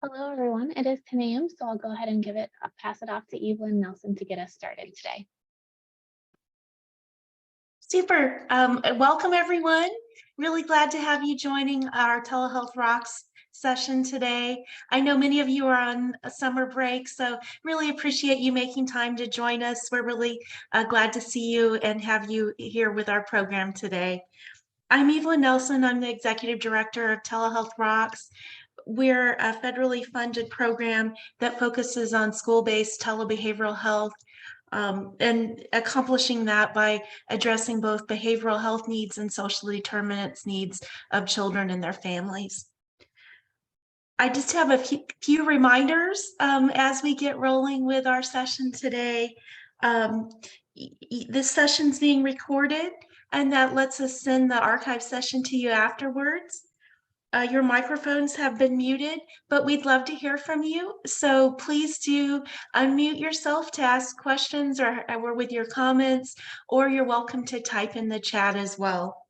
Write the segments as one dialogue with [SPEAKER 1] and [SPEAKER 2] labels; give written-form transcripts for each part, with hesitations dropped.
[SPEAKER 1] Hello, everyone. It is 10 a.m., so I'll go ahead and pass it off to Evelyn Nelson to get us started today.
[SPEAKER 2] Super. Welcome, everyone. Really glad to have you joining our Telehealth ROCKS session today. I know many of you are on a summer break, so really appreciate you making time to join us. We're really glad to see you and have you here with our program today. I'm Evelyn Nelson. I'm the Executive Director of Telehealth ROCKS. We're a federally funded program that focuses on school-based telebehavioral health and accomplishing that by addressing both behavioral health needs and social determinants needs of children and their families. I just have a few reminders as we get rolling with our session today. This session's being recorded, and that lets us send the archive session to you afterwards. Your microphones have been muted, but we'd love to hear from you. So please do unmute yourself to ask questions or with your comments, or you're welcome to type in the chat as well.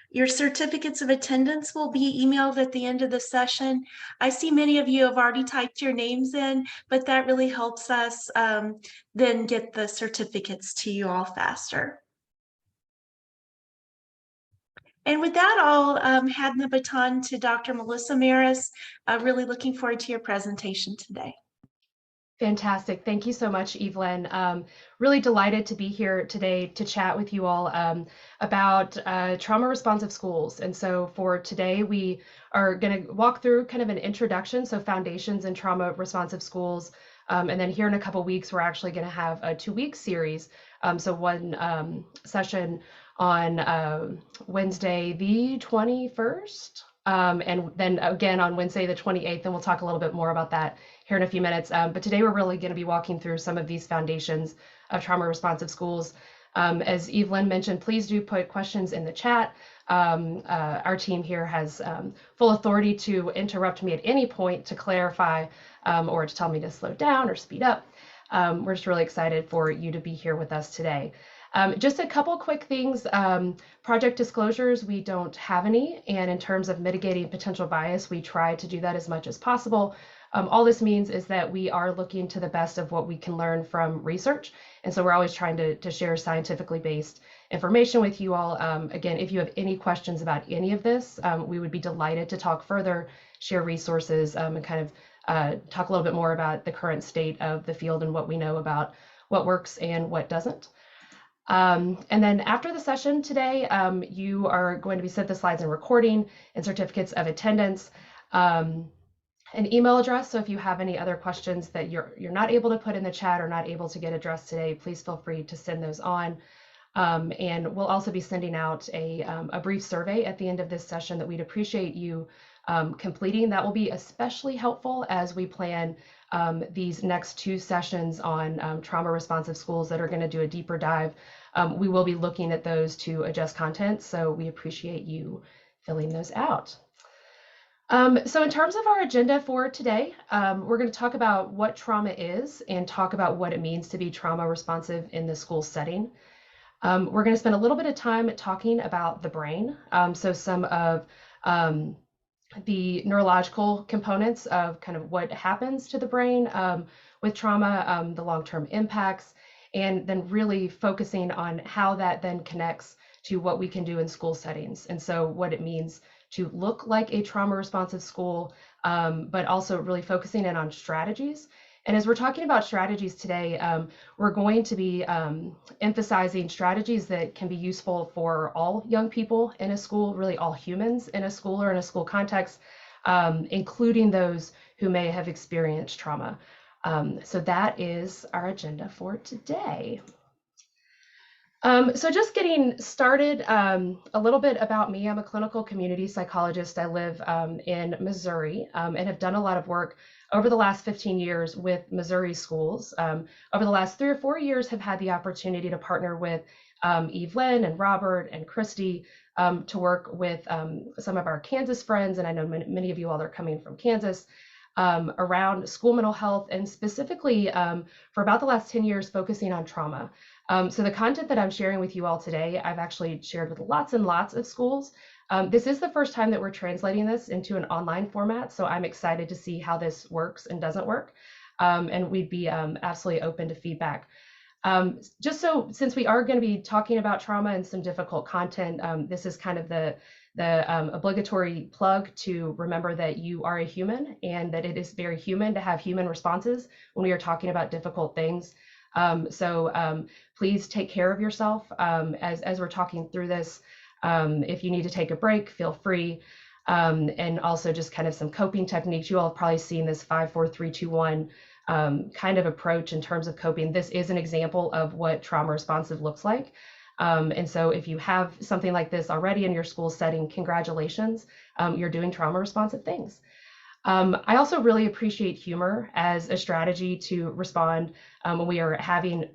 [SPEAKER 2] Your certificates of attendance will be emailed at the end of the session. I see many of you have already typed your names in, but that really helps us then get the certificates to you all faster. And with that, I'll hand the baton to Dr. Melissa Maris. Really looking forward to your presentation today.
[SPEAKER 3] Fantastic. Thank you so much, Evelyn. Really delighted to be here today to chat with you all about trauma responsive schools. And so for today, we are going to walk through kind of an introduction, so foundations in trauma responsive schools. And then here in a couple weeks, we're actually going to have a 2-week series. So one session on Wednesday, the 21st. And then again on Wednesday, the 28th, and we'll talk a little bit more about that here in a few minutes. But today we're really going to be walking through some of these foundations of trauma responsive schools. As Evelyn mentioned, please do put questions in the chat. Our team here has full authority to interrupt me at any point to clarify or to tell me to slow down or speed up. We're just really excited for you to be here with us today. Just a couple quick things. Project disclosures, we don't have any. And in terms of mitigating potential bias, we try to do that as much as possible. All this means is that we are looking to the best of what we can learn from research. And so we're always trying to share scientifically based information with you all. Again, if you have any questions about any of this, we would be delighted to talk further, share resources, and kind of talk a little bit more about the current state of the field and what we know about what works and what doesn't. And then after the session today, you are going to be sent the slides and recording and certificates of attendance, an email address. So if you have any other questions that you're not able to put in the chat or not able to get addressed today, please feel free to send those on. And we'll also be sending out a brief survey at the end of this session that we'd appreciate you completing. That will be especially helpful as we plan these next 2 sessions on trauma responsive schools that are going to do a deeper dive. We will be looking at those to adjust content, so we appreciate you filling those out. So in terms of our agenda for today, we're going to talk about what trauma is and talk about what it means to be trauma responsive in the school setting. We're going to spend a little bit of time talking about the brain, so some of the neurological components of kind of what happens to the brain with trauma, the long-term impacts, and then really focusing on how that then connects to what we can do in school settings. And so what it means to look like a trauma responsive school, but also really focusing in on strategies. And as we're talking about strategies today, we're going to be emphasizing strategies that can be useful for all young people in a school, really all humans in a school or in a school context, including those who may have experienced trauma. So that is our agenda for today. So just getting started, a little bit about me. I'm a clinical community psychologist. I live in Missouri and have done a lot of work over the last 15 years with Missouri schools. Over the last 3 or 4 years, have had the opportunity to partner with Evelyn and Robert and Christy to work with some of our Kansas friends, and I know many of you all are coming from Kansas, around school mental health, and specifically for about the last 10 years focusing on trauma. So the content that I'm sharing with you all today, I've actually shared with lots and lots of schools, This is the first time that we're translating this into an online format, so I'm excited to see how this works and doesn't work. And we'd be absolutely open to feedback. Just so, since we are going to be talking about trauma and some difficult content, this is kind of the obligatory plug to remember that you are a human and that it is very human to have human responses when we are talking about difficult things. So please take care of yourself as we're talking through this. If you need to take a break, feel free. And also just kind of some coping techniques. You all have probably seen this 5, 4, 3, 2, 1 kind of approach in terms of coping. This is an example of what trauma responsive looks like. And so if you have something like this already in your school setting, congratulations, you're doing trauma responsive things. I also really appreciate humor as a strategy to respond when we are having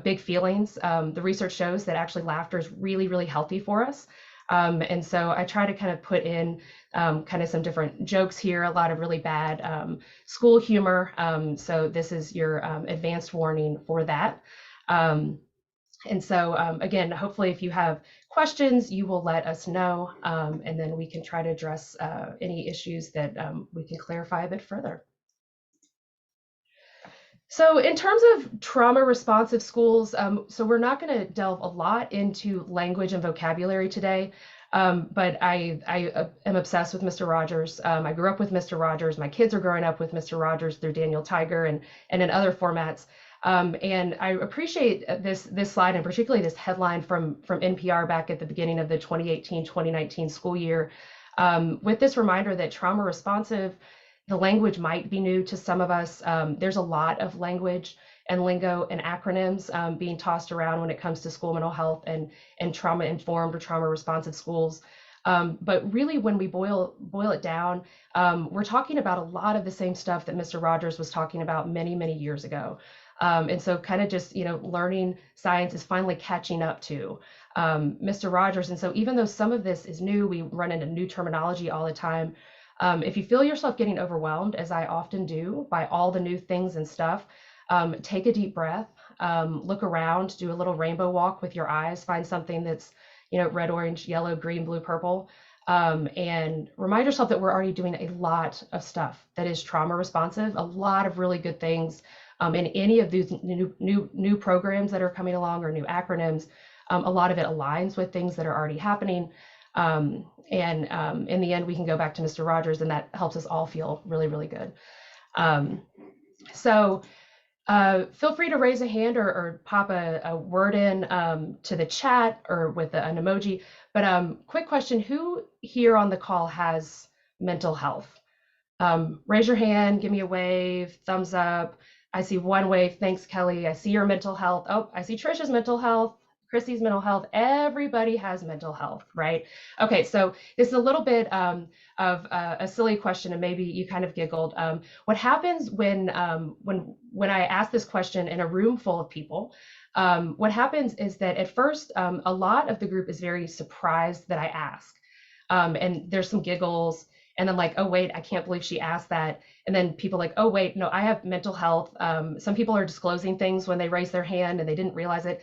[SPEAKER 3] big feelings. The research shows that actually laughter is really, really healthy for us. And so I try to kind of put in kind of some different jokes here, a lot of really bad school humor. So this is your advanced warning for that. And so again, hopefully if you have questions, you will let us know, and then we can try to address any issues that we can clarify a bit further. So in terms of trauma responsive schools, so we're not going to delve a lot into language and vocabulary today, but I am obsessed with Mr. Rogers. I grew up with Mr. Rogers. My kids are growing up with Mr. Rogers through Daniel Tiger and in other formats. And I appreciate this slide, and particularly this headline from NPR back at the beginning of the 2018-2019 school year, with this reminder that trauma responsive, the language might be new to some of us. There's a lot of language and lingo and acronyms being tossed around when it comes to school mental health and trauma informed or trauma responsive schools. But really, when we boil it down, we're talking about a lot of the same stuff that Mr. Rogers was talking about many, many years ago. And so kind of just, learning science is finally catching up to Mr. Rogers. And so even though some of this is new, we run into new terminology all the time. If you feel yourself getting overwhelmed, as I often do, by all the new things and stuff, take a deep breath, look around, do a little rainbow walk with your eyes, find something that's, red, orange, yellow, green, blue, purple, and remind yourself that we're already doing a lot of stuff that is trauma responsive, a lot of really good things. In any of these new programs that are coming along or new acronyms, a lot of it aligns with things that are already happening. And in the end, we can go back to Mr. Rogers, and that helps us all feel really, really good. So feel free to raise a hand or pop a word in to the chat or with an emoji. But quick question, who here on the call has mental health? Raise your hand, give me a wave, thumbs up. I see one wave. Thanks, Kelly. I see your mental health. Oh, I see Trisha's mental health, Chrissy's mental health. Everybody has mental health, right? Okay, so this is a little bit of a silly question, and maybe you kind of giggled. What happens when I ask this question in a room full of people? What happens is that at first, a lot of the group is very surprised that I ask, and there's some giggles. And then like, oh, wait, I can't believe she asked that. And then people like, oh, wait, no, I have mental health. Some people are disclosing things when they raise their hand and they didn't realize it.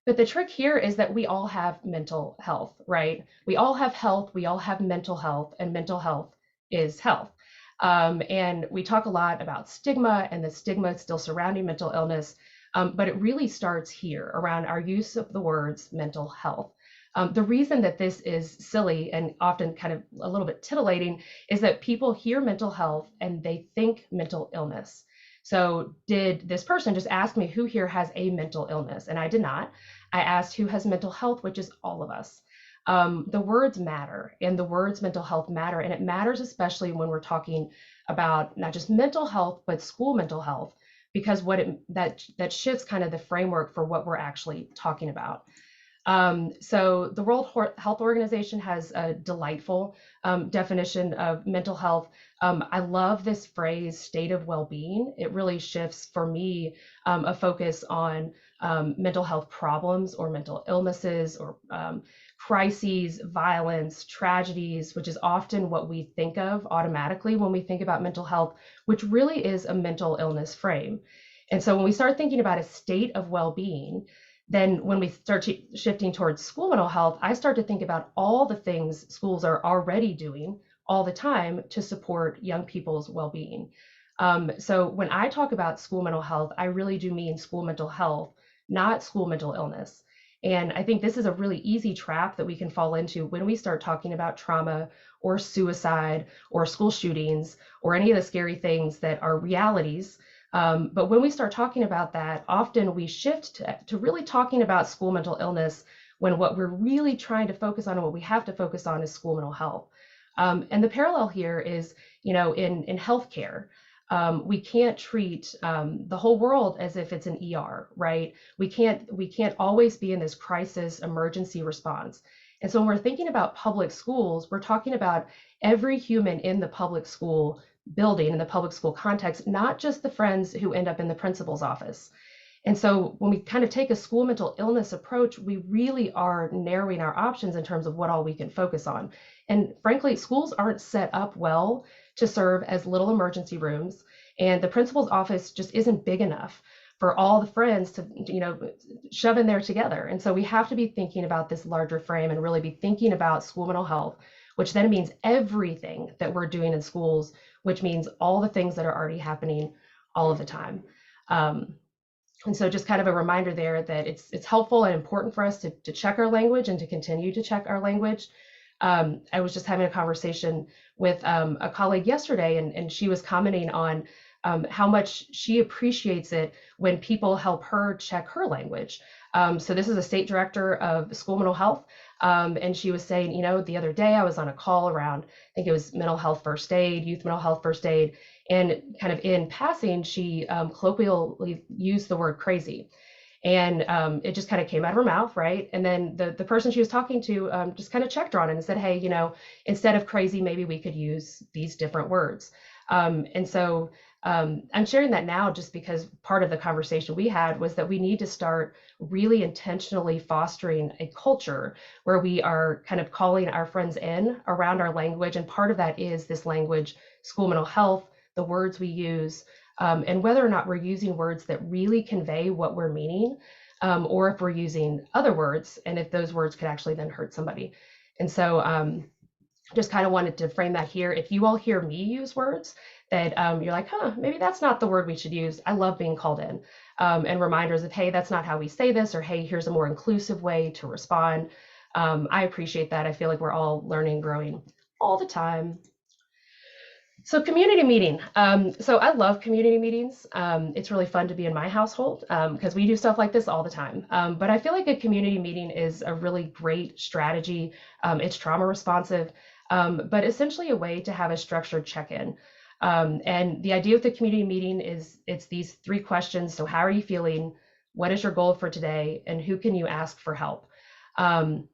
[SPEAKER 3] But the trick here is that we all have mental health, right? We all have health. We all have mental health, and mental health is health. And we talk a lot about stigma and the stigma still surrounding mental illness. But it really starts here around our use of the words mental health. The reason that this is silly and often kind of a little bit titillating is that people hear mental health and they think mental illness. So did this person just ask me who here has a mental illness? And I did not. I asked who has mental health, which is all of us. The words matter, and the words mental health matter. And it matters especially when we're talking about not just mental health, but school mental health, because that shifts kind of the framework for what we're actually talking about. So the World Health Organization has a delightful definition of mental health. I love this phrase, state of well-being. It really shifts for me a focus on mental health problems or mental illnesses or crises, violence, tragedies, which is often what we think of automatically when we think about mental health, which really is a mental illness frame. And so when we start thinking about a state of well-being, Then when we start shifting towards school mental health, I start to think about all the things schools are already doing all the time to support young people's well-being. So when I talk about school mental health, I really do mean school mental health, not school mental illness. And I think this is a really easy trap that we can fall into when we start talking about trauma or suicide or school shootings or any of the scary things that are realities. But when we start talking about that, often we shift to really talking about school mental illness when what we're really trying to focus on and what we have to focus on is school mental health. And the parallel here is, in healthcare, we can't treat the whole world as if it's an ER, right? We can't always be in this crisis emergency response. And so when we're thinking about public schools, we're talking about every human in the public school building, in the public school context, not just the friends who end up in the principal's office. And so when we kind of take a school mental illness approach, we really are narrowing our options in terms of what all we can focus on. And frankly, schools aren't set up well to serve as little emergency rooms, and the principal's office just isn't big enough for all the friends to, shove in there together. And so we have to be thinking about this larger frame and really be thinking about school mental health, which then means everything that we're doing in schools, which means all the things that are already happening all of the time. And so just kind of a reminder there that it's helpful and important for us to check our language and to continue to check our language. I was just having a conversation with a colleague yesterday, and she was commenting on how much she appreciates it when people help her check her language. So this is a state director of school mental health. And she was saying, the other day I was on a call around, I think it was mental health first aid, youth mental health first aid. And kind of in passing, she colloquially used the word crazy. And it just kind of came out of her mouth, right? And then the person she was talking to just kind of checked her on it and said, hey, instead of crazy, maybe we could use these different words. And so I'm sharing that now just because part of the conversation we had was that we need to start really intentionally fostering a culture where we are kind of calling our friends in around our language. And part of that is this language, school mental health, the words we use, and whether or not we're using words that really convey what we're meaning, or if we're using other words, and if those words could actually then hurt somebody. And so just kind of wanted to frame that here. If you all hear me use words that you're like, maybe that's not the word we should use, I love being called in, and reminders of, hey, that's not how we say this, or hey, here's a more inclusive way to respond. I appreciate that. I feel like we're all learning, growing all the time. So community meeting. So I love community meetings. It's really fun to be in my household because we do stuff like this all the time. But I feel like a community meeting is a really great strategy. It's trauma responsive, but essentially a way to have a structured check-in. And the idea with the community meeting is it's these 3 questions. So how are you feeling? What is your goal for today? And who can you ask for help? And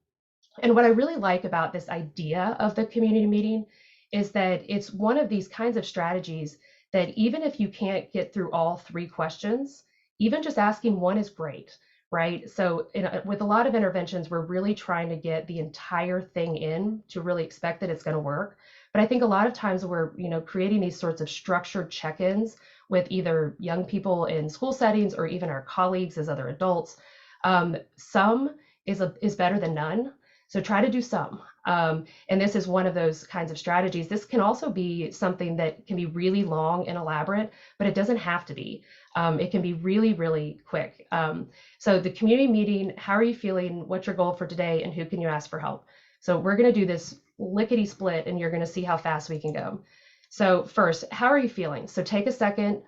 [SPEAKER 3] what I really like about this idea of the community meeting is that it's one of these kinds of strategies that even if you can't get through all 3 questions, even just asking one is great, right? So with a lot of interventions, we're really trying to get the entire thing in to really expect that it's going to work. But I think a lot of times we're, creating these sorts of structured check-ins with either young people in school settings or even our colleagues as other adults. Some is better than none. So try to do some. And this is one of those kinds of strategies. This can also be something that can be really long and elaborate, but it doesn't have to be. It can be really, really quick. So the community meeting, how are you feeling? What's your goal for today? And who can you ask for help? So we're going to do this lickety split and you're going to see how fast we can go. So first, how are you feeling? So take a second,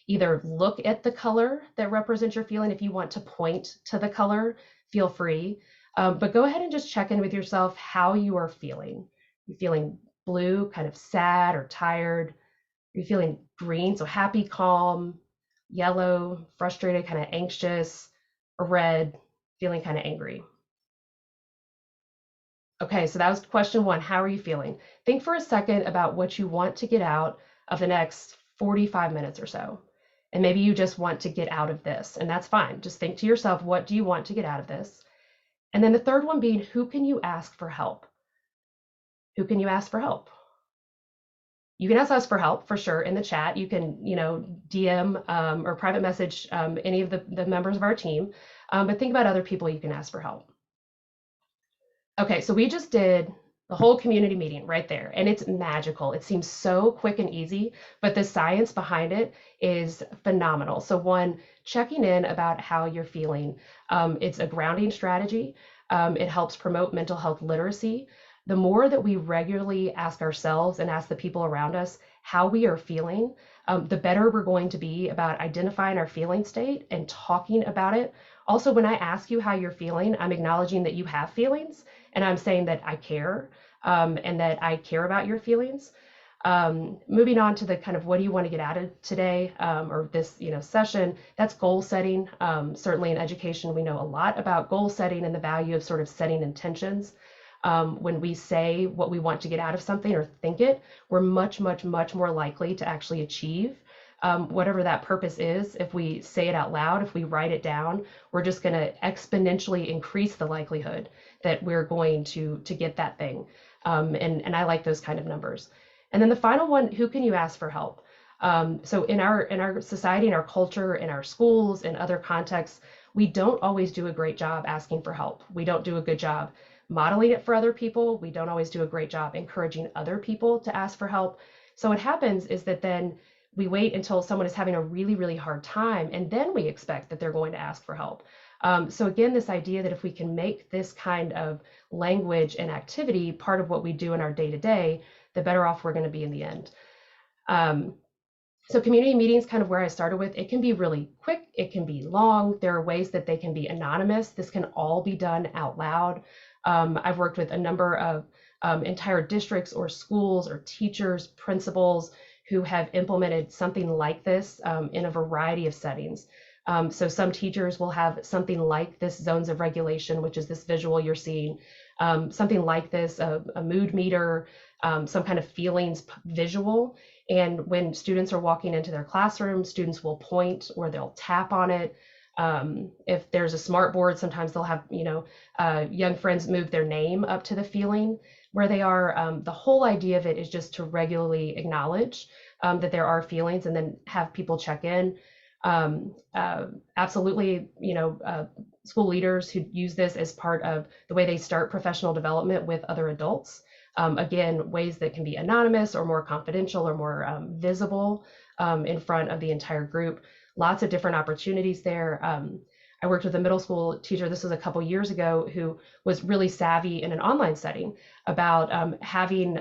[SPEAKER 3] either look at the color that represents your feeling. If you want to point to the color, feel free. But go ahead and just check in with yourself how you are feeling. You feeling blue, kind of sad or tired? Are you feeling green, so happy, calm, yellow, frustrated, kind of anxious, or red, feeling kind of angry? Okay, so that was question 1. How are you feeling? Think for a second about what you want to get out of the next 45 minutes or so. And maybe you just want to get out of this, and that's fine. Just think to yourself, what do you want to get out of this? And then the third one being, who can you ask for help? Who can you ask for help? You can ask us for help for sure in the chat. You can, DM or private message any of the members of our team. but think about other people you can ask for help. Okay, so we just did the whole community meeting right there, and it's magical. It seems so quick and easy, but the science behind it is phenomenal. So one, checking in about how you're feeling. It's a grounding strategy. It helps promote mental health literacy. The more that we regularly ask ourselves and ask the people around us how we are feeling, the better we're going to be about identifying our feeling state and talking about it. Also, when I ask you how you're feeling, I'm acknowledging that you have feelings, and I'm saying that I care, and that I care about your feelings. Moving on to the kind of what do you want to get out of today, or this session, that's goal setting. Certainly in education, we know a lot about goal setting and the value of sort of setting intentions. When we say what we want to get out of something or think it, we're much more likely to actually achieve whatever that purpose is. If we say it out loud, if we write it down, we're just going to exponentially increase the likelihood that we're going to get that thing. And I like those kind of numbers. And then the final one, who can you ask for help? So in our society, in our culture, in our schools, in other contexts, we don't always do a great job asking for help. We don't do a good job modeling it for other people. We don't always do a great job encouraging other people to ask for help. So what happens is that then we wait until someone is having a really hard time, and then we expect that they're going to ask for help. So again, this idea that if we can make this kind of language and activity part of what we do in our day-to-day, the better off we're going to be in the end. So community meetings, kind of where I started with, it can be really quick, it can be long. There are ways that they can be anonymous. This can all be done out loud. I've worked with a number of entire districts or schools or teachers, principals who have implemented something like this in a variety of settings. So some teachers will have something like this zones of regulation, which is this visual you're seeing, something like this, a mood meter, some kind of feelings visual. And when students are walking into their classroom, students will point or they'll tap on it. If there's a smart board, sometimes they'll have, young friends move their name up to the feeling where they are. The whole idea of it is just to regularly acknowledge that there are feelings and then have people check in. Absolutely, school leaders who use this as part of the way they start professional development with other adults. Again, ways that can be anonymous or more confidential or more visible in front of the entire group. Lots of different opportunities there. I worked with a middle school teacher, this was a couple years ago, who was really savvy in an online setting about having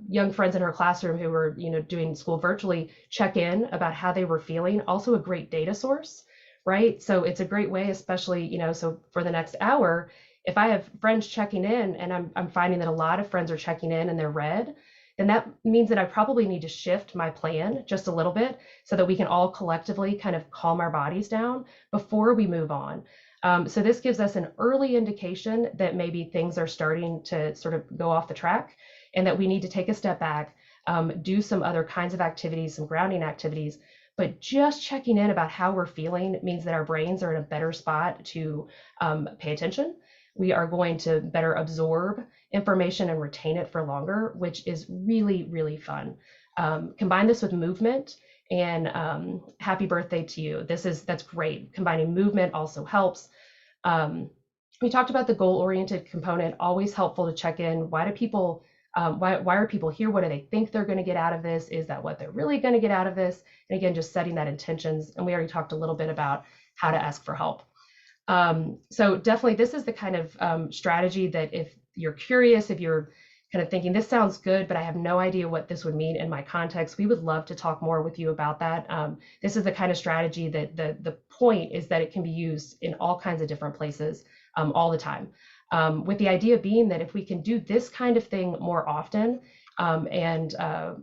[SPEAKER 3] young friends in her classroom who were doing school virtually check in about how they were feeling. Also a great data source, right? So it's a great way, especially, so for the next hour, if I have friends checking in and I'm finding that a lot of friends are checking in and they're red, then that means that I probably need to shift my plan just a little bit so that we can all collectively kind of calm our bodies down before we move on. So this gives us an early indication that maybe things are starting to sort of go off the track and that we need to take a step back, do some other kinds of activities, some grounding activities, but just checking in about how we're feeling means that our brains are in a better spot to pay attention. We are going to better absorb information and retain it for longer, which is really fun. Combine this with movement and happy birthday to you. That's great. Combining movement also helps. We talked about the goal-oriented component, always helpful to check in. Why do people, why are people here? What do they think they're going to get out of this? Is that what they're really going to get out of this? And again, just setting that intentions. And we already talked a little bit about how to ask for help. So definitely this is the kind of strategy that if you're curious, if you're kind of thinking this sounds good, but I have no idea what this would mean in my context, we would love to talk more with you about that. This is the kind of strategy that the point is that it can be used in all kinds of different places all the time. With the idea being that if we can do this kind of thing more often and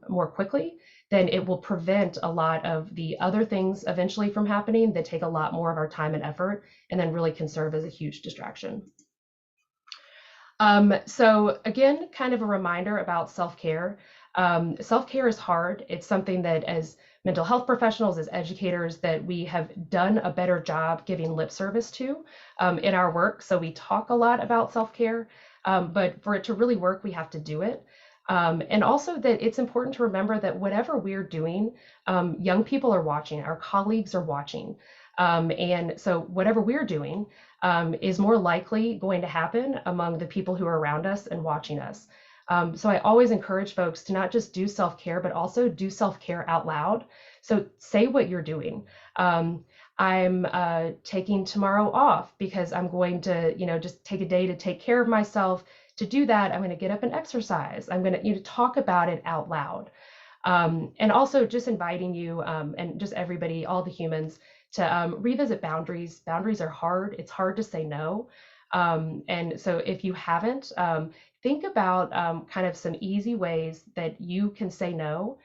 [SPEAKER 3] more quickly, then it will prevent a lot of the other things eventually from happening that take a lot more of our time and effort and then really can serve as a huge distraction. So again, kind of a reminder about self-care. Self-care is hard. It's something that as mental health professionals, as educators, that we have done a better job giving lip service to in our work. So we talk a lot about self-care, but for it to really work, we have to do it. And also that it's important to remember that whatever we're doing, young people are watching, our colleagues are watching. And so whatever we're doing is more likely going to happen among the people who are around us and watching us. So I always encourage folks to not just do self-care, but also do self-care out loud. So say what you're doing. I'm taking tomorrow off because I'm going to, just take a day to take care of myself. To do that, I'm going to get up and exercise. I'm going to, talk about it out loud. And also just inviting you and just everybody, all the humans, to revisit boundaries. Boundaries are hard. It's hard to say no. And so if you haven't, think about kind of some easy ways that you can say no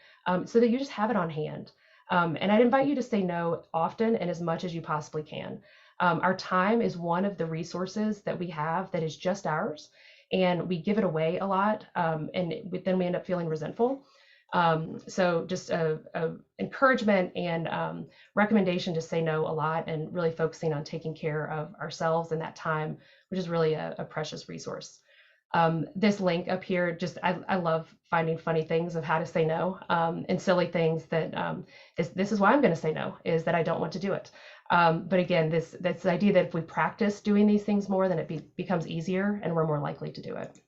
[SPEAKER 3] so that you just have it on hand. And I'd invite you to say no often and as much as you possibly can. Our time is one of the resources that we have that is just ours, and we give it away a lot, and then we end up feeling resentful. So just a encouragement and recommendation to say no a lot, and really focusing on taking care of ourselves in that time, which is really a precious resource. This link up here, just I love finding funny things of how to say no, and silly things that this is why I'm going to say no, is that I don't want to do it. But again, this idea that if we practice doing these things more, then it becomes easier and we're more likely to do it.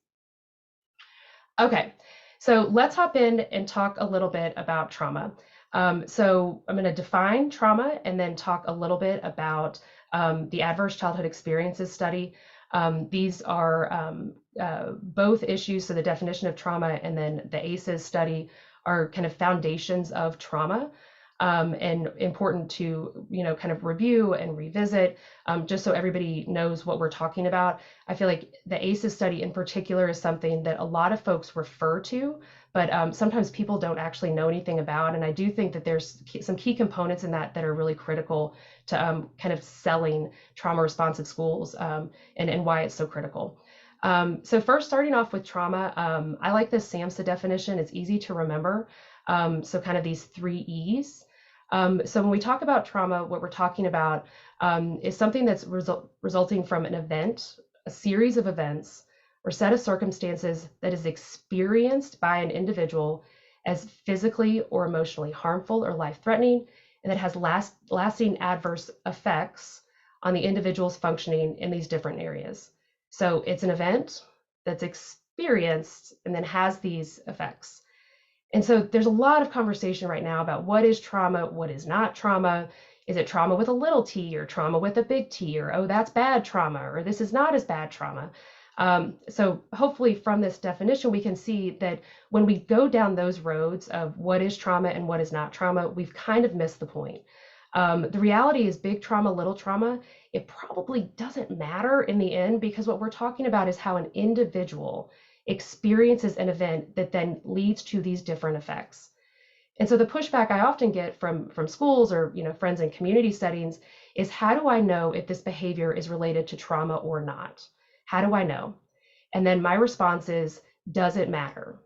[SPEAKER 3] Okay, so let's hop in and talk a little bit about trauma. So I'm going to define trauma and then talk a little bit about the Adverse Childhood Experiences Study. These are both issues, so the definition of trauma and then the ACEs study are kind of foundations of trauma, and important to kind of review and revisit, just so everybody knows what we're talking about. I feel like the ACEs study in particular is something that a lot of folks refer to, but sometimes people don't actually know anything about. And I do think that there's some key components in that are really critical to kind of selling trauma responsive schools, and why it's so critical. So first, starting off with trauma, I like this SAMHSA definition. It's easy to remember. So kind of these 3 E's. So when we talk about trauma, what we're talking about is something that's resulting from an event, a series of events, or set of circumstances that is experienced by an individual as physically or emotionally harmful or life-threatening, and that has lasting adverse effects on the individual's functioning in these different areas. So it's an event that's experienced and then has these effects. And so there's a lot of conversation right now about what is trauma, what is not trauma. Is it trauma with a little t, or trauma with a big T, or oh, that's bad trauma, or this is not as bad trauma. So hopefully from this definition, we can see that when we go down those roads of what is trauma and what is not trauma, we've kind of missed the point. The reality is big trauma, little trauma, it probably doesn't matter in the end, because what we're talking about is how an individual experiences an event that then leads to these different effects. And so the pushback I often get from schools or friends in community settings is, how do I know if this behavior is related to trauma or not? How do I know? And then my response is, does it matter?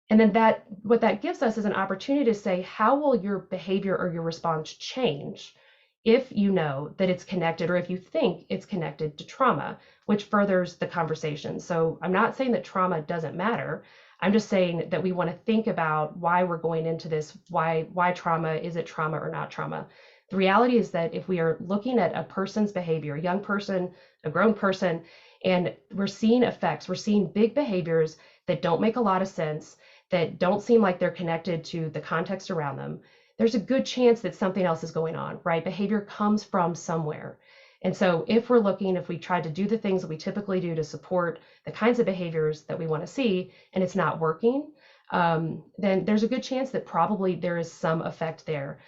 [SPEAKER 3] And then what that gives us is an opportunity to say, how will your behavior or your response change if you know that it's connected, or if you think it's connected to trauma, which furthers the conversation. So I'm not saying that trauma doesn't matter. I'm just saying that we want to think about why we're going into this, why trauma, is it trauma or not trauma? The reality is that if we are looking at a person's behavior, a young person, a grown person, and we're seeing effects, we're seeing big behaviors that don't make a lot of sense, that don't seem like they're connected to the context around them, there's a good chance that something else is going on, right? Behavior comes from somewhere. And so if we try to do the things that we typically do to support the kinds of behaviors that we want to see, and it's not working, then there's a good chance that probably there is some effect there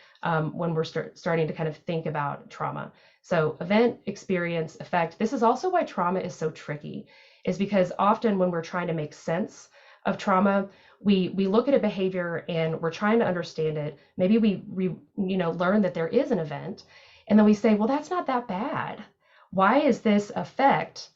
[SPEAKER 3] when we're starting to kind of think about trauma. So event, experience, effect. This is also why trauma is so tricky, is because often when we're trying to make sense of trauma, we look at a behavior and we're trying to understand it. Maybe we learn that there is an event, and then we say, well, that's not that bad. Why is this effect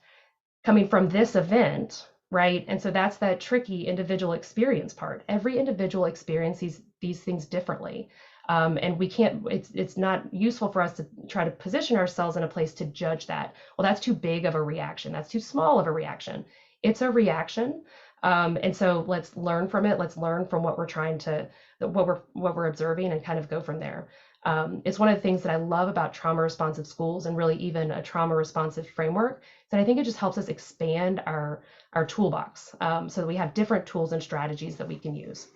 [SPEAKER 3] coming from this event, right? And so that's that tricky individual experience part. Every individual experiences these things differently. And we can't, it's not useful for us to try to position ourselves in a place to judge that. Well, that's too big of a reaction. That's too small of a reaction. It's a reaction. And so let's learn from it. Let's learn from what we're observing and kind of go from there. It's one of the things that I love about trauma responsive schools and really even a trauma responsive framework, that I think it just helps us expand our toolbox, so that we have different tools and strategies that we can use.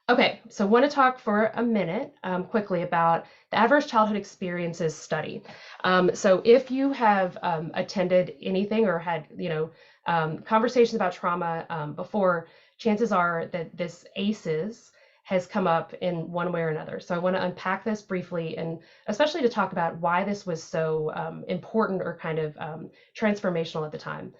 [SPEAKER 3] Okay, so I want to talk for a minute quickly about the Adverse Childhood Experiences study. So if you have attended anything or had, conversations about trauma before, chances are that this ACEs has come up in one way or another. So I want to unpack this briefly, and especially to talk about why this was so important or kind of transformational at the time.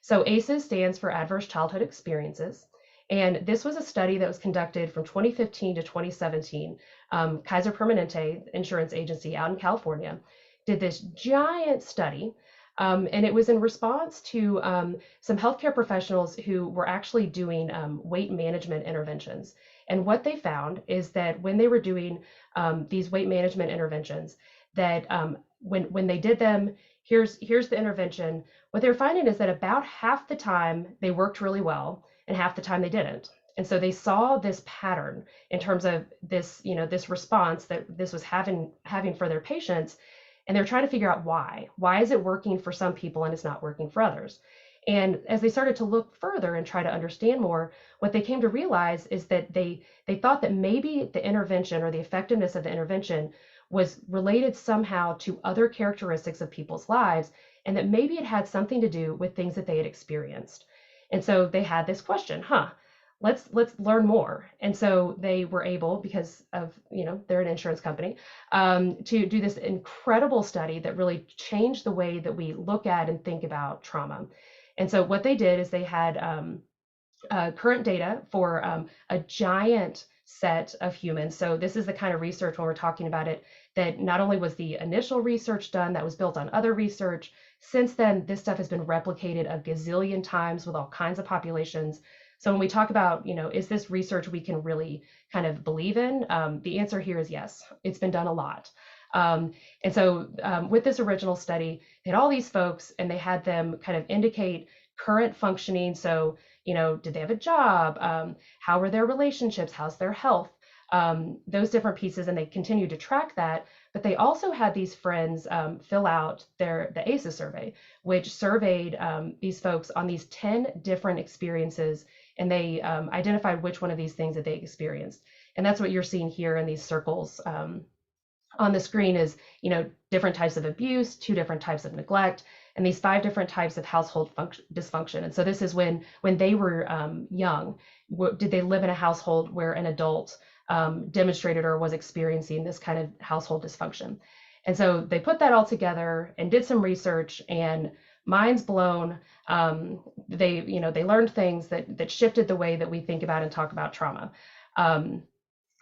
[SPEAKER 3] So ACEs stands for Adverse Childhood Experiences. And this was a study that was conducted from 2015 to 2017. Kaiser Permanente Insurance Agency out in California did this giant study. And it was in response to some healthcare professionals who were actually doing weight management interventions. And what they found is that when they were doing these weight management interventions, that when they did them, here's the intervention. What they were finding is that about half the time they worked really well, and half the time they didn't. And so they saw this pattern in terms of this, this response that this was having for their patients, and they're trying to figure out why. Why is it working for some people and it's not working for others? And as they started to look further and try to understand more, what they came to realize is that they thought that maybe the intervention or the effectiveness of the intervention was related somehow to other characteristics of people's lives, and that maybe it had something to do with things that they had experienced. And so they had this question, let's learn more. And so they were able, because of, they're an insurance company, to do this incredible study that really changed the way that we look at and think about trauma. And so what they did is they had current data for a giant set of humans. So this is the kind of research, when we're talking about it, that not only was the initial research done, that was built on other research. Since then, this stuff has been replicated a gazillion times with all kinds of populations. So when we talk about, is this research we can really kind of believe in? The answer here is yes. It's been done a lot. And so with this original study, they had all these folks and they had them kind of indicate current functioning. So, did they have a job? How were their relationships? How's their health? Those different pieces, and they continued to track that. But they also had these friends fill out the ACEs survey, which surveyed these folks on these 10 different experiences, and they identified which one of these things that they experienced. And that's what you're seeing here in these circles on the screen is, different types of abuse, 2 different types of neglect, and these 5 different types of household dysfunction. And so this is when they were young, did they live in a household where an adult demonstrated or was experiencing this kind of household dysfunction? And so they put that all together and did some research, and minds blown. They learned things that shifted the way that we think about and talk about trauma.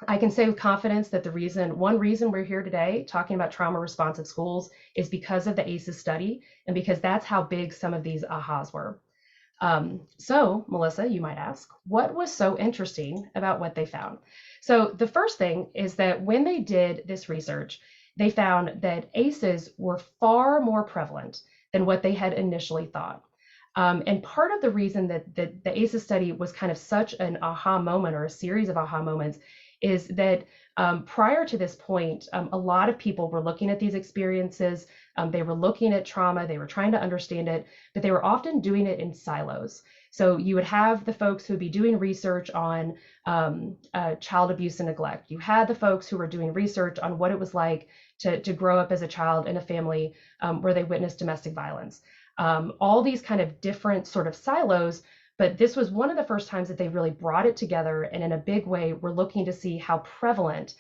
[SPEAKER 3] I can say with confidence that one reason we're here today talking about trauma responsive schools is because of the ACEs study, and because that's how big some of these ahas were. So Melissa, you might ask, what was so interesting about what they found? So the first thing is that when they did this research, they found that ACEs were far more prevalent than what they had initially thought. And part of the reason that the ACEs study was kind of such an aha moment, or a series of aha moments, is that prior to this point, a lot of people were looking at these experiences. They were looking at trauma, they were trying to understand it, but they were often doing it in silos. So you would have the folks who would be doing research on child abuse and neglect. You had the folks who were doing research on what it was like to grow up as a child in a family where they witnessed domestic violence. All these kind of different sort of silos. But this was one of the first times that they really brought it together, and in a big way, we're looking to see how prevalent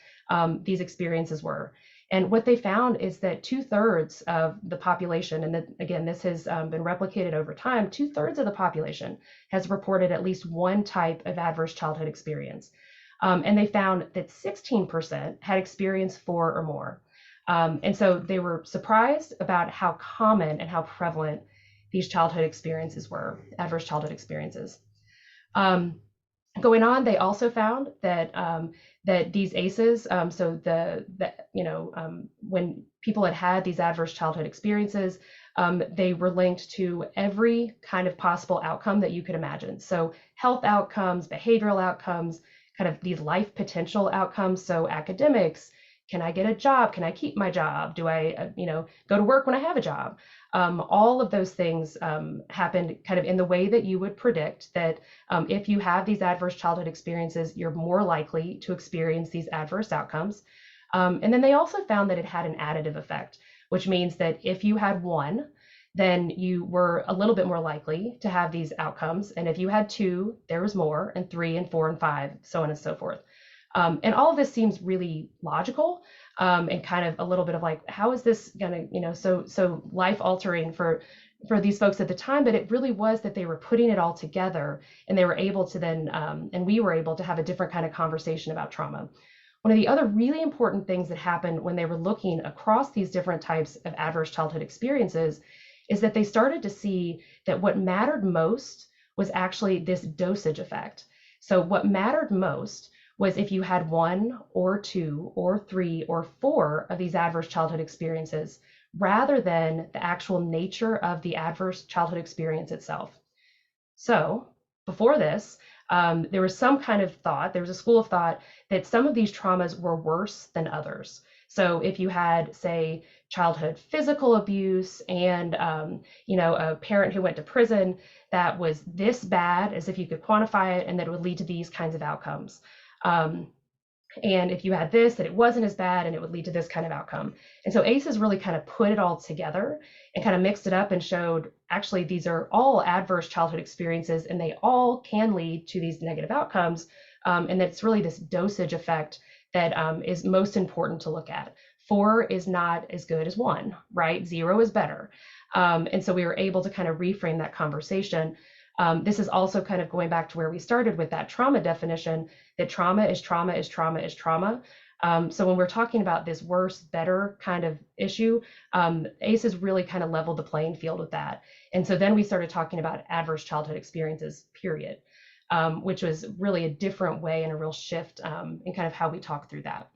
[SPEAKER 3] these experiences were. And what they found is that 2/3 of the population, and that, again, this has been replicated over time, 2/3 of the population has reported at least one type of adverse childhood experience. And they found that 16% had experienced 4 or more. And so they were surprised about how common and how prevalent these childhood experiences were, adverse childhood experiences. Going on, they also found that that these ACEs, so when people had these adverse childhood experiences, they were linked to every kind of possible outcome that you could imagine. So health outcomes, behavioral outcomes, kind of these life potential outcomes. So academics, can I get a job? Can I keep my job? Do I, go to work when I have a job? All of those things happened kind of in the way that you would predict that if you have these adverse childhood experiences, you're more likely to experience these adverse outcomes. And then they also found that it had an additive effect, which means that if you had one, then you were a little bit more likely to have these outcomes. And if you had two, there was more, and three and four and five, so on and so forth. And all of this seems really logical, and kind of a little bit of like, how is this gonna, so life altering for these folks at the time? But it really was that they were putting it all together, and they were able to then, and we were able to have a different kind of conversation about trauma. One of the other really important things that happened when they were looking across these different types of adverse childhood experiences is that they started to see that what mattered most was actually this dosage effect. So what mattered most was if you had one or two or three or four of these adverse childhood experiences, rather than the actual nature of the adverse childhood experience itself. So before this, there was some kind of thought, there was a school of thought that some of these traumas were worse than others. So if you had, say, childhood physical abuse and, a parent who went to prison, that was this bad, as if you could quantify it, and that it would lead to these kinds of outcomes. And if you had this, that it wasn't as bad and it would lead to this kind of outcome. And so ACEs really kind of put it all together and kind of mixed it up and showed actually these are all adverse childhood experiences and they all can lead to these negative outcomes. And that's really this dosage effect that is most important to look at. 4 is not as good as 1, right? 0 is better. And so we were able to kind of reframe that conversation. This is also kind of going back to where we started with that trauma definition, that trauma is trauma is trauma is trauma. So when we're talking about this worse, better kind of issue, ACEs really kind of leveled the playing field with that. And so then we started talking about adverse childhood experiences, period, which was really a different way and a real shift in kind of how we talk through that.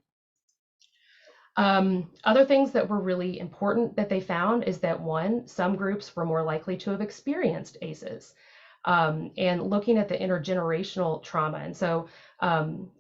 [SPEAKER 3] Other things that were really important that they found is that one, some groups were more likely to have experienced ACEs. And looking at the intergenerational trauma. And so,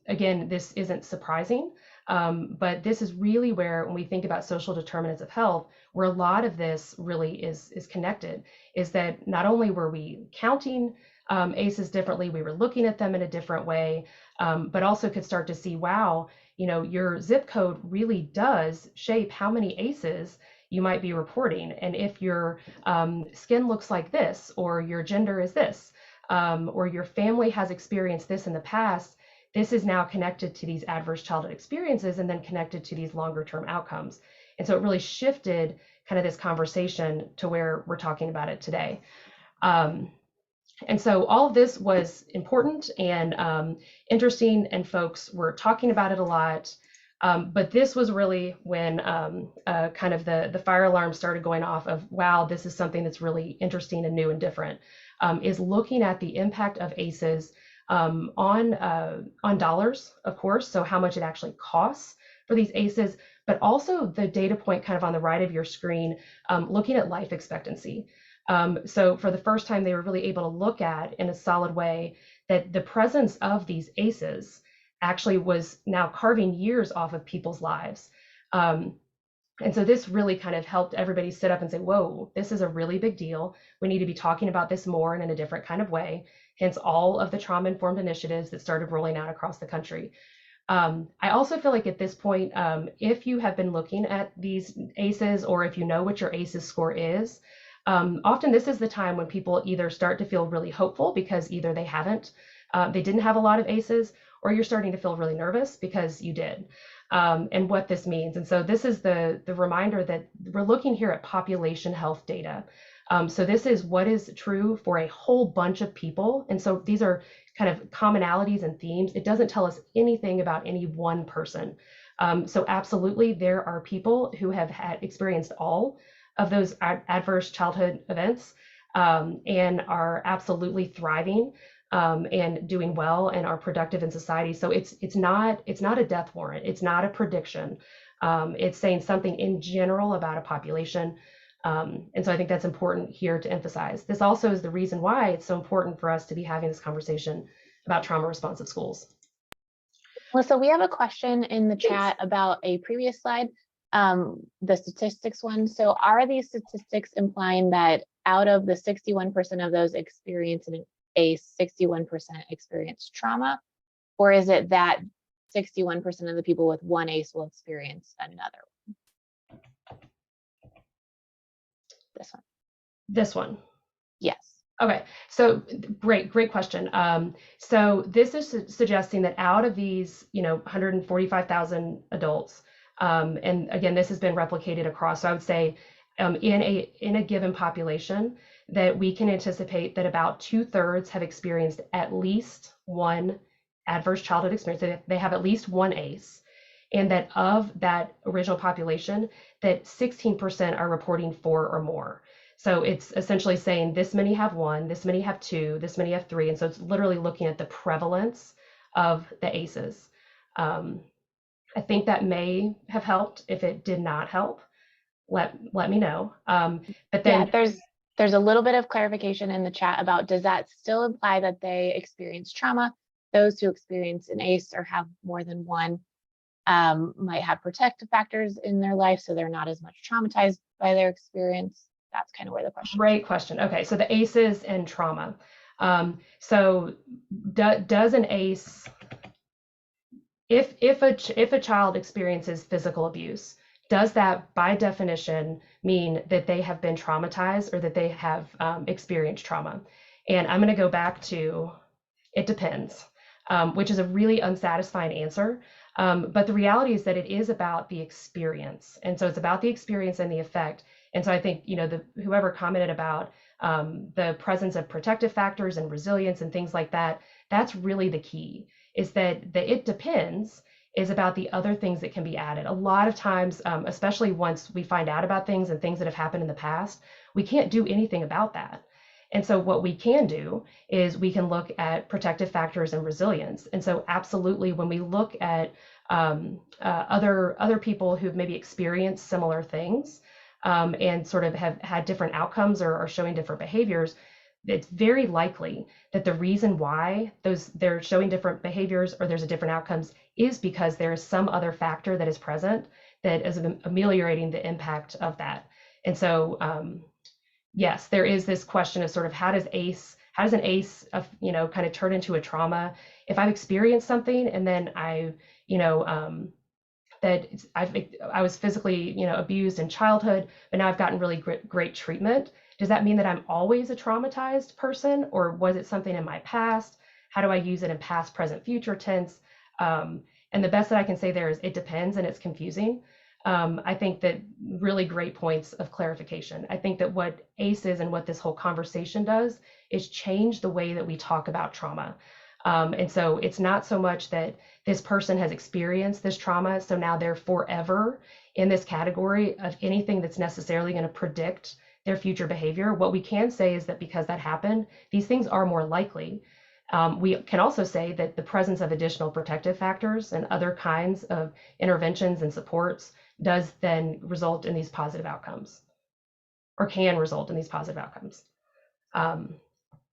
[SPEAKER 3] again, this isn't surprising, but this is really where, when we think about social determinants of health, where a lot of this really is connected, is that not only were we counting ACEs differently, we were looking at them in a different way, but also could start to see, wow, your zip code really does shape how many ACEs you might be reporting. And if your skin looks like this, or your gender is this, or your family has experienced this in the past, this is now connected to these adverse childhood experiences and then connected to these longer term outcomes. And so it really shifted kind of this conversation to where we're talking about it today. And so all of this was important and interesting, and folks were talking about it a lot. But this was really when kind of the fire alarm started going off of, wow, this is something that's really interesting and new and different, is looking at the impact of ACEs on dollars, of course, so how much it actually costs for these ACEs, but also the data point kind of on the right of your screen, looking at life expectancy. So for the first time, they were really able to look at in a solid way that the presence of these ACEs actually was now carving years off of people's lives. And so this really kind of helped everybody sit up and say, whoa, this is a really big deal. We need to be talking about this more and in a different kind of way. Hence all of the trauma-informed initiatives that started rolling out across the country. I also feel like at this point, if you have been looking at these ACEs, or if you know what your ACEs score is, often this is the time when people either start to feel really hopeful because either they didn't have a lot of ACEs, or you're starting to feel really nervous because you did, and what this means. And so this is the reminder that we're looking here at population health data. So this is what is true for a whole bunch of people. And so these are kind of commonalities and themes. It doesn't tell us anything about any one person. So absolutely, there are people who have experienced all of those adverse childhood events and are absolutely thriving and doing well and are productive in society. So it's not a death warrant. It's not a prediction. It's saying something in general about a population. And so I think that's important here to emphasize. This also is the reason why it's so important for us to be having this conversation about trauma responsive schools.
[SPEAKER 1] Melissa, we have a question in the chat about a previous slide, the statistics one. So are these statistics implying that out of the 61% of those experiencing ACE, 61% experience trauma? Or is it that 61% of the people with one ACE will experience another one? This one.
[SPEAKER 3] This one.
[SPEAKER 1] Yes.
[SPEAKER 3] Okay, so great question. So this is suggesting that out of these, 145,000 adults, and again, this has been replicated across. So I would say, in a given population, that we can anticipate that about 2/3 have experienced at least one adverse childhood experience. They have at least one ACE, and that of that original population, that 16% are reporting 4 or more. So it's essentially saying this many have 1, this many have 2, this many have 3. And so it's literally looking at the prevalence of the ACEs. I think that may have helped. If it did not help, let me know. But then
[SPEAKER 1] yeah, there's a little bit of clarification in the chat about, does that still imply that they experience trauma? Those who experience an ACE or have more than one might have protective factors in their life, so they're not as much traumatized by their experience. That's kind of where the question.
[SPEAKER 3] Great question. Okay, so the ACEs and trauma. So does an ACE, if a child experiences physical abuse, does that by definition mean that they have been traumatized or that they have experienced trauma? And I'm going to go back to it depends, which is a really unsatisfying answer. But the reality is that it is about the experience. And so it's about the experience and the effect. And so I think, whoever commented about the presence of protective factors and resilience and things like that, that's really the key, is that the it depends is about the other things that can be added. A lot of times, especially once we find out about things and things that have happened in the past, we can't do anything about that. And so what we can do is we can look at protective factors and resilience. And so absolutely, when we look at other people who've maybe experienced similar things, and sort of have had different outcomes or are showing different behaviors, it's very likely that the reason why they're showing different behaviors or there's a different outcomes is because there is some other factor that is present that is ameliorating the impact of that. And so, yes, there is this question of sort of how does an ACE kind of turn into a trauma? If I've experienced something and then I was physically, abused in childhood, but now I've gotten really great treatment. Does that mean that I'm always a traumatized person, or was it something in my past? How do I use it in past, present, future tense? And the best that I can say there is it depends, and it's confusing. I think that really great points of clarification. I think that what ACE is and what this whole conversation does is change the way that we talk about trauma. And so it's not so much that this person has experienced this trauma, so now they're forever in this category of anything that's necessarily going to predict their future behavior. What we can say is that because that happened, these things are more likely. We can also say that the presence of additional protective factors and other kinds of interventions and supports does then result in these positive outcomes, or can result in these positive outcomes.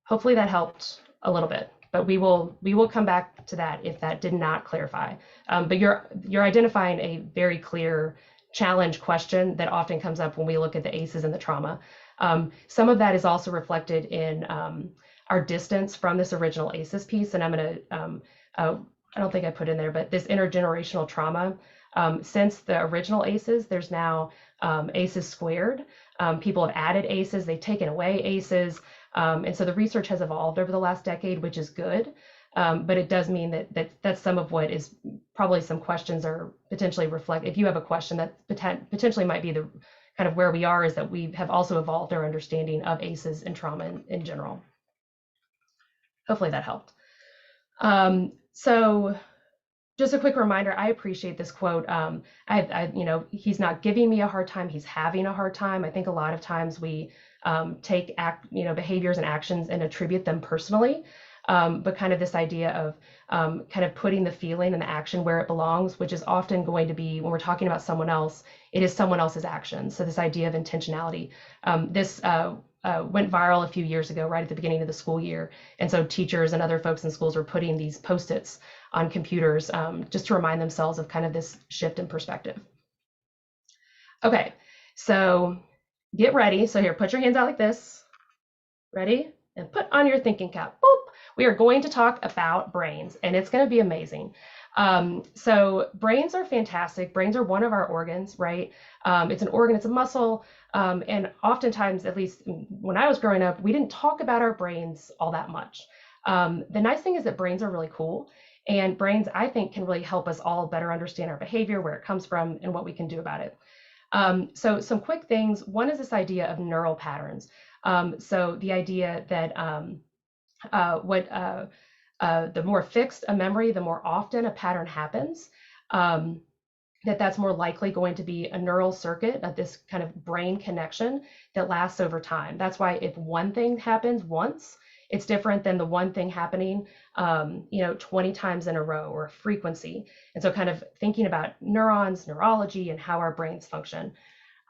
[SPEAKER 3] Hopefully that helped a little bit. But we will come back to that if that did not clarify. But you're identifying a very clear challenge question that often comes up when we look at the ACEs and the trauma. Some of that is also reflected in our distance from this original ACEs piece. And I'm going to, I don't think I put in there, but this intergenerational trauma. Since the original ACEs, there's now ACEs squared. People have added ACEs, they've taken away ACEs. And so the research has evolved over the last decade, which is good. But it does mean that's some of what is probably some questions are potentially reflect. If you have a question that potentially might be the kind of where we are, is that we have also evolved our understanding of ACEs and trauma in general. Hopefully that helped. So just a quick reminder, I appreciate this quote. He's not giving me a hard time, he's having a hard time. I think a lot of times we take behaviors and actions and attribute them personally. but kind of this idea of kind of putting the feeling and the action where it belongs, which is often going to be, when we're talking about someone else, it is someone else's action. So this idea of intentionality. This went viral a few years ago, right at the beginning of the school year. And so teachers and other folks in schools were putting these Post-its on computers just to remind themselves of kind of this shift in perspective. Okay, so get ready. So here, put your hands out like this. Ready? And put on your thinking cap. Boop. We are going to talk about brains, and it's going to be amazing. So brains are fantastic. Brains are one of our organs, right? It's an organ, it's a muscle. And oftentimes, at least when I was growing up, we didn't talk about our brains all that much. The nice thing is that brains are really cool. And brains, I think, can really help us all better understand our behavior, where it comes from, and what we can do about it. So some quick things. One is this idea of neural patterns. So the idea that the more fixed a memory, the more often a pattern happens, that's more likely going to be a neural circuit, this kind of brain connection that lasts over time. That's why if one thing happens once, it's different than the one thing happening, 20 times in a row, or frequency. And so kind of thinking about neurons, neurology, and how our brains function.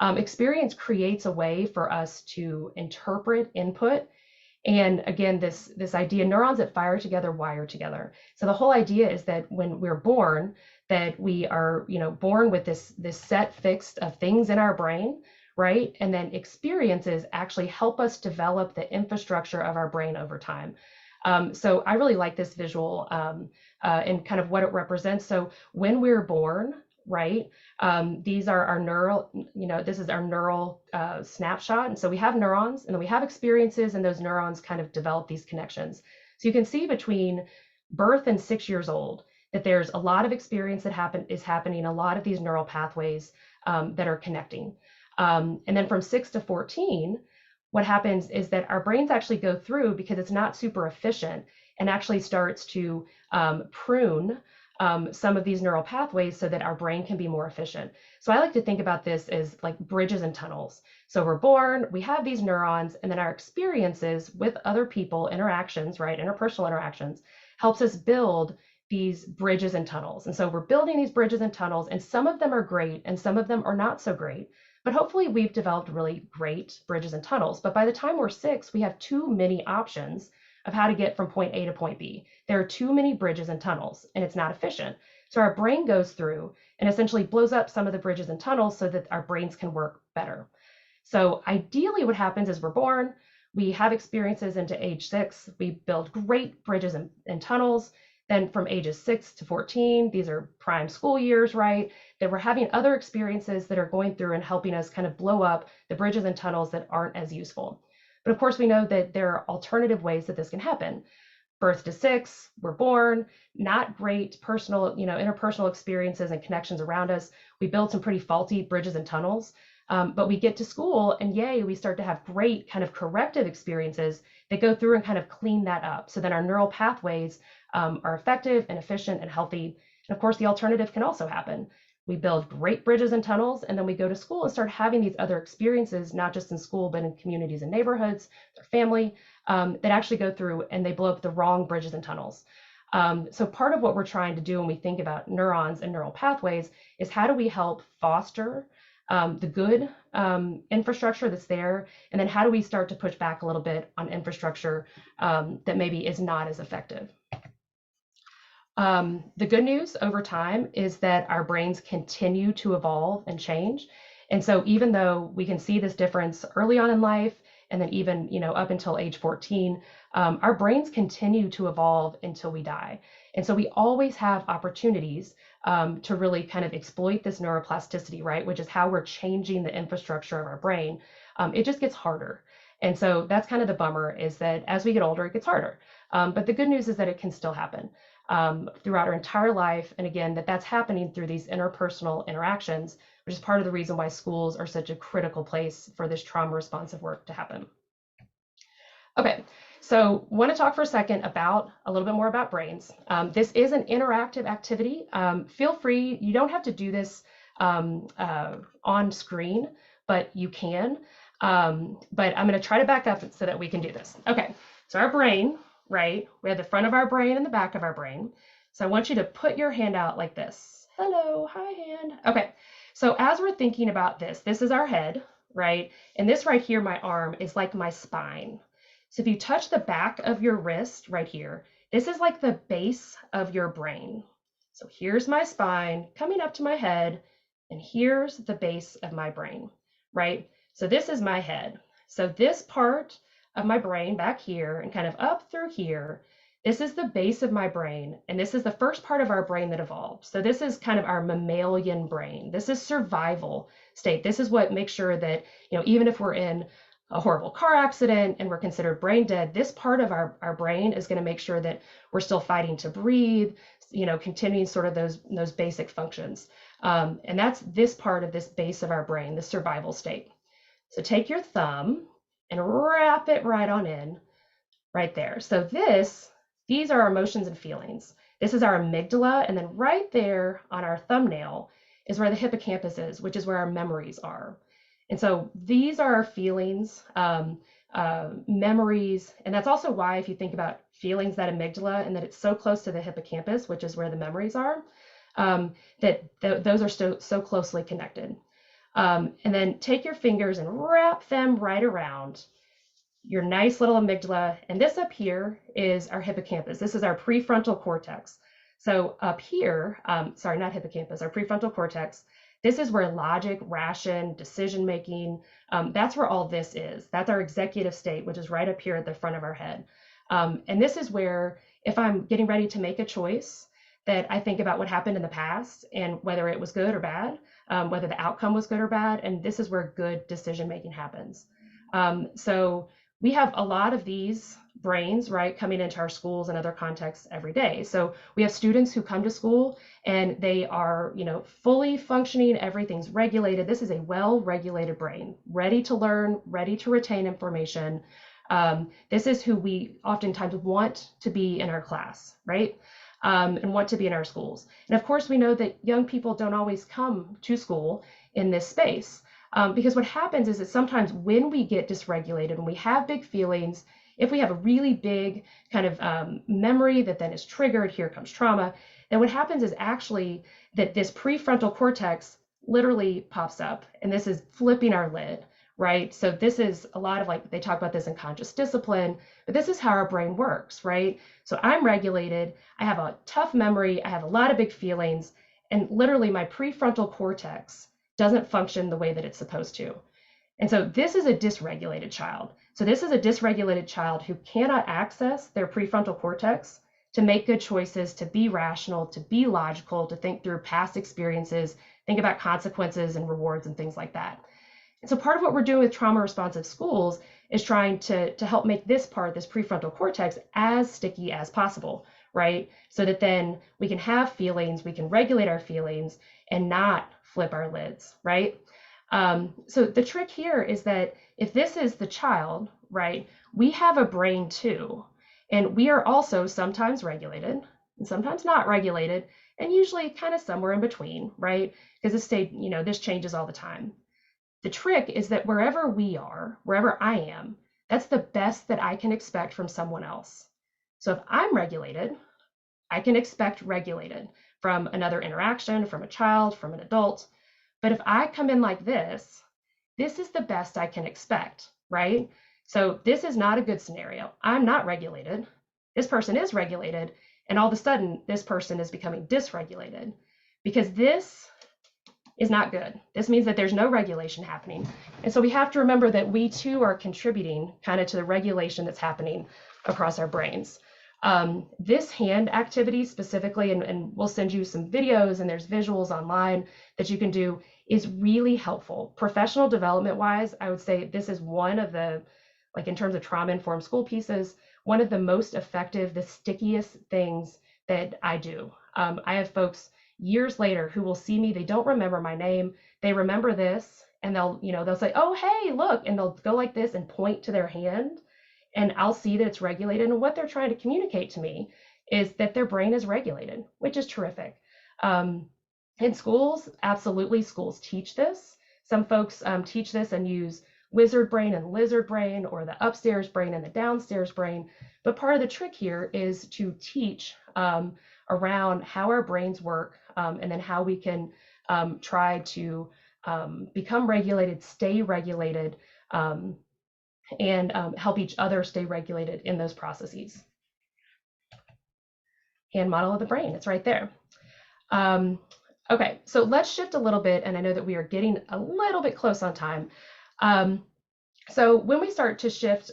[SPEAKER 3] Experience creates a way for us to interpret input. And again, this idea, neurons that fire together wire together. So the whole idea is that when we're born, that we are, born with this set fixed of things in our brain, right? And then experiences actually help us develop the infrastructure of our brain over time. So I really like this visual and kind of what it represents. So when we're born, right, these are our neural, this is our neural snapshot. And so we have neurons, and then we have experiences, and those neurons kind of develop these connections. So you can see between birth and 6 years old that there's a lot of experience that is happening, a lot of these neural pathways that are connecting. And then from 6 to 14, what happens is that our brains actually go through, because it's not super efficient, and actually starts to prune some of these neural pathways so that our brain can be more efficient. So I like to think about this as like bridges and tunnels. So we're born, we have these neurons, and then our experiences with other people, interactions, right, interpersonal interactions, helps us build these bridges and tunnels. And so we're building these bridges and tunnels, and some of them are great and some of them are not so great. But hopefully we've developed really great bridges and tunnels. But by the time we're 6, we have too many options of how to get from point A to point B. There are too many bridges and tunnels, and it's not efficient. So our brain goes through and essentially blows up some of the bridges and tunnels so that our brains can work better. So ideally what happens is we're born, we have experiences into age 6, we build great bridges and tunnels. Then from ages 6 to 14, these are prime school years, right? That we're having other experiences that are going through and helping us kind of blow up the bridges and tunnels that aren't as useful. But of course, we know that there are alternative ways that this can happen. Birth to 6, we're born, not great personal, interpersonal experiences and connections around us. We build some pretty faulty bridges and tunnels, but we get to school and yay, we start to have great kind of corrective experiences that go through and kind of clean that up. So then our neural pathways are effective and efficient and healthy. And of course, the alternative can also happen. We build great bridges and tunnels, and then we go to school and start having these other experiences, not just in school, but in communities and neighborhoods, their family, that actually go through and they blow up the wrong bridges and tunnels. So part of what we're trying to do when we think about neurons and neural pathways is how do we help foster the good infrastructure that's there, and then how do we start to push back a little bit on infrastructure that maybe is not as effective. The good news over time is that our brains continue to evolve and change. And so even though we can see this difference early on in life, and then even, up until age 14, our brains continue to evolve until we die. And so we always have opportunities to really kind of exploit this neuroplasticity, right? Which is how we're changing the infrastructure of our brain. It just gets harder. And so that's kind of the bummer, is that as we get older, it gets harder. But the good news is that it can still happen throughout our entire life. And again, that's happening through these interpersonal interactions, which is part of the reason why schools are such a critical place for this trauma responsive work to happen. Okay, so want to talk for a second about a little bit more about brains. This is an interactive activity. Feel free, you don't have to do this on screen, but you can. But I'm going to try to back up so that we can do this. Okay, so our brain right? We have the front of our brain and the back of our brain. So I want you to put your hand out like this. Hello, hi hand. Okay, so as we're thinking about this, this is our head, right? And this right here, my arm, is like my spine. So if you touch the back of your wrist right here, this is like the base of your brain. So here's my spine coming up to my head, and here's the base of my brain, right? So this is my head. So this part of my brain back here and kind of up through here, this is the base of my brain, and this is the first part of our brain that evolved. So this is kind of our mammalian brain. This is survival state. This is what makes sure that, even if we're in a horrible car accident and we're considered brain dead, this part of our brain is going to make sure that we're still fighting to breathe, continuing sort of those basic functions. And that's this part of this base of our brain, the survival state. So take your thumb and wrap it right on in, right there. So these are our emotions and feelings. This is our amygdala, and then right there on our thumbnail is where the hippocampus is, which is where our memories are. And so these are our feelings, memories, and that's also why if you think about feelings, that amygdala, and that it's so close to the hippocampus, which is where the memories are, those are so closely connected. And then take your fingers and wrap them right around your nice little amygdala. And this up here is our hippocampus. This is our prefrontal cortex. So up here, sorry, not hippocampus, our prefrontal cortex, this is where logic, ration, decision-making, that's where all this is. That's our executive state, which is right up here at the front of our head. And this is where, if I'm getting ready to make a choice, that I think about what happened in the past and whether it was good or bad, whether the outcome was good or bad, and this is where good decision-making happens. So we have a lot of these brains, right, coming into our schools and other contexts every day. So we have students who come to school and they are, fully functioning, everything's regulated. This is a well-regulated brain, ready to learn, ready to retain information. This is who we oftentimes want to be in our class, right? And want to be in our schools. And of course, we know that young people don't always come to school in this space. Because what happens is that sometimes when we get dysregulated, when we have big feelings, if we have a really big kind of memory that then is triggered, here comes trauma, then what happens is actually that this prefrontal cortex literally pops up, and this is flipping our lid, right? So this is a lot of they talk about this in conscious discipline, but this is how our brain works, right? So I'm regulated, I have a tough memory, I have a lot of big feelings, and literally my prefrontal cortex doesn't function the way that it's supposed to. And so this is a dysregulated child. So this is a dysregulated child who cannot access their prefrontal cortex to make good choices, to be rational, to be logical, to think through past experiences, think about consequences and rewards and things like that. And so part of what we're doing with trauma responsive schools is trying to help make this part, this prefrontal cortex, as sticky as possible, right? So that then we can have feelings, we can regulate our feelings and not flip our lids, right? So the trick here is that if this is the child, right, we have a brain too, and we are also sometimes regulated and sometimes not regulated, and usually kind of somewhere in between, right? Because this state, this changes all the time. The trick is that wherever we are, wherever I am, that's the best that I can expect from someone else. So if I'm regulated, I can expect regulated from another interaction, from a child, from an adult. But if I come in like this is the best I can expect, right? So this is not a good scenario. I'm not regulated. This person is regulated. And all of a sudden, this person is becoming dysregulated because this is not good. This means that there's no regulation happening. And so we have to remember that we too are contributing kind of to the regulation that's happening across our brains. This hand activity specifically, and we'll send you some videos and there's visuals online that you can do, is really helpful. Professional development wise, I would say this is one of the, in terms of trauma-informed school pieces, one of the most effective, the stickiest things that I do. I have folks years later who will see me, they don't remember my name, they remember this, and they'll say, oh, hey, look, and they'll go like this and point to their hand, and I'll see that it's regulated. And what they're trying to communicate to me is that their brain is regulated, which is terrific. In schools, absolutely, schools teach this. Some folks teach this and use wizard brain and lizard brain, or the upstairs brain and the downstairs brain. But part of the trick here is to teach around how our brains work, and then how we can try to become regulated, stay regulated, and help each other stay regulated in those processes. And model of the brain, it's right there. Okay, so let's shift a little bit, and I know that we are getting a little bit close on time. So when we start to shift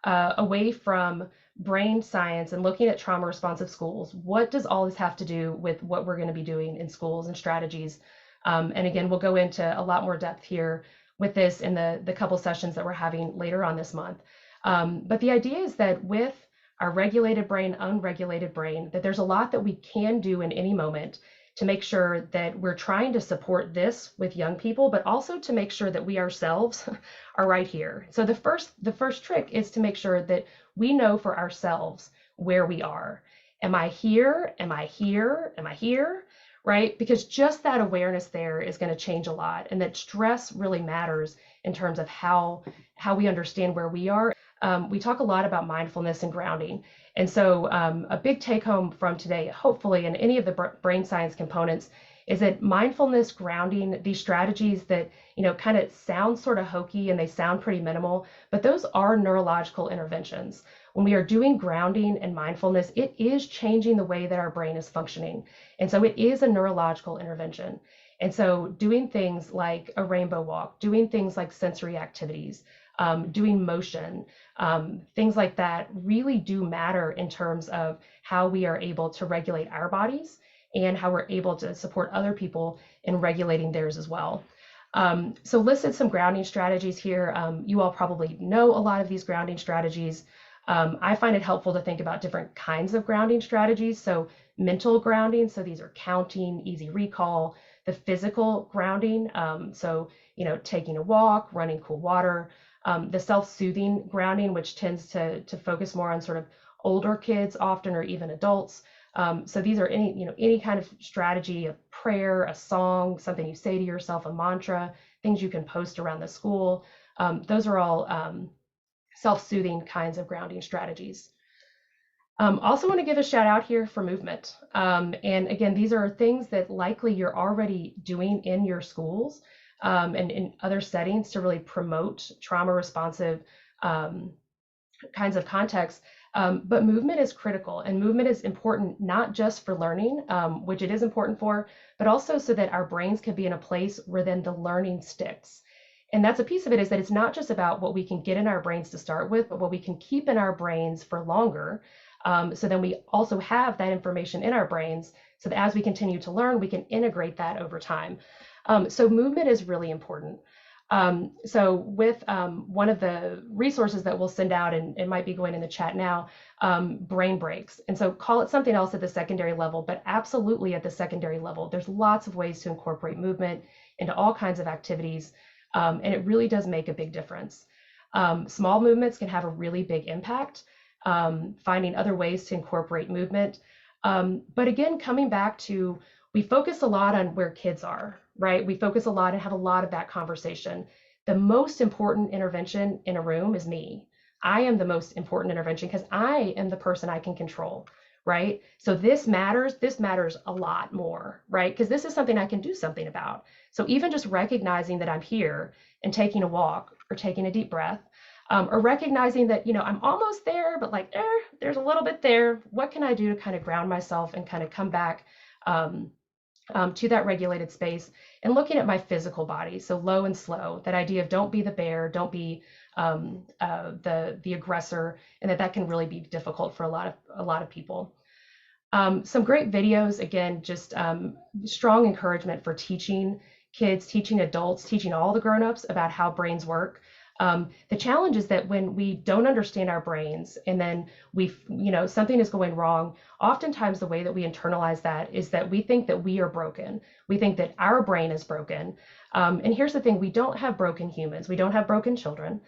[SPEAKER 3] away from brain science and looking at trauma responsive schools, what does all this have to do with what we're going to be doing in schools and strategies? And again, we'll go into a lot more depth here with this in the couple sessions that we're having later on this month. But the idea is that with our regulated brain, unregulated brain, that there's a lot that we can do in any moment to make sure that we're trying to support this with young people, but also to make sure that we ourselves are right here. So the first trick is to make sure that we know for ourselves where we are. Am I here? Am I here? Am I here? Right? Because just that awareness there is going to change a lot, and that stress really matters in terms of how we understand where we are. We talk a lot about mindfulness and grounding. And so a big take home from today, hopefully, in any of the brain science components, is that mindfulness, grounding, these strategies that, kind of sound sort of hokey and they sound pretty minimal, but those are neurological interventions. When we are doing grounding and mindfulness, it is changing the way that our brain is functioning. And so it is a neurological intervention. And so doing things like a rainbow walk, doing things like sensory activities, doing motion, things like that really do matter in terms of how we are able to regulate our bodies and how we're able to support other people in regulating theirs as well. So listed some grounding strategies here. You all probably know a lot of these grounding strategies. I find it helpful to think about different kinds of grounding strategies. So mental grounding, so these are counting, easy recall, the physical grounding, so taking a walk, running cool water, the self-soothing grounding, which tends to focus more on sort of older kids often, or even adults. So these are any kind of strategy, a prayer, a song, something you say to yourself, a mantra, things you can post around the school. Those are all self-soothing kinds of grounding strategies. Also want to give a shout out here for movement. And again, these are things that likely you're already doing in your schools and in other settings to really promote trauma responsive kinds of contexts. But movement is critical, and movement is important not just for learning, which it is important for, but also so that our brains can be in a place where then the learning sticks. And that's a piece of it, is that it's not just about what we can get in our brains to start with, but what we can keep in our brains for longer. So then we also have that information in our brains so that as we continue to learn, we can integrate that over time. So movement is really important. So with one of the resources that we'll send out, and it might be going in the chat now, brain breaks. And so call it something else at the secondary level, but absolutely at the secondary level, there's lots of ways to incorporate movement into all kinds of activities. And it really does make a big difference. Small movements can have a really big impact, finding other ways to incorporate movement. But again, coming back to, we focus a lot on where kids are, right? We focus a lot and have a lot of that conversation. The most important intervention in a room is me. I am the most important intervention because I am the person I can control, right? So this matters a lot more, right? Because this is something I can do something about. So even just recognizing that I'm here and taking a walk or taking a deep breath, or recognizing that, I'm almost there, but like, there's a little bit there. What can I do to kind of ground myself and kind of come back to that regulated space, and looking at my physical body. So low and slow, that idea of don't be the bear, don't be the aggressor, and that can really be difficult for a lot of people. Some great videos, again, just strong encouragement for teaching kids, teaching adults, teaching all the grown-ups about how brains work. The challenge is that when we don't understand our brains and then something is going wrong, oftentimes the way that we internalize that is that we think that we are broken. We think that our brain is broken. And here's the thing, we don't have broken humans. We don't have broken children.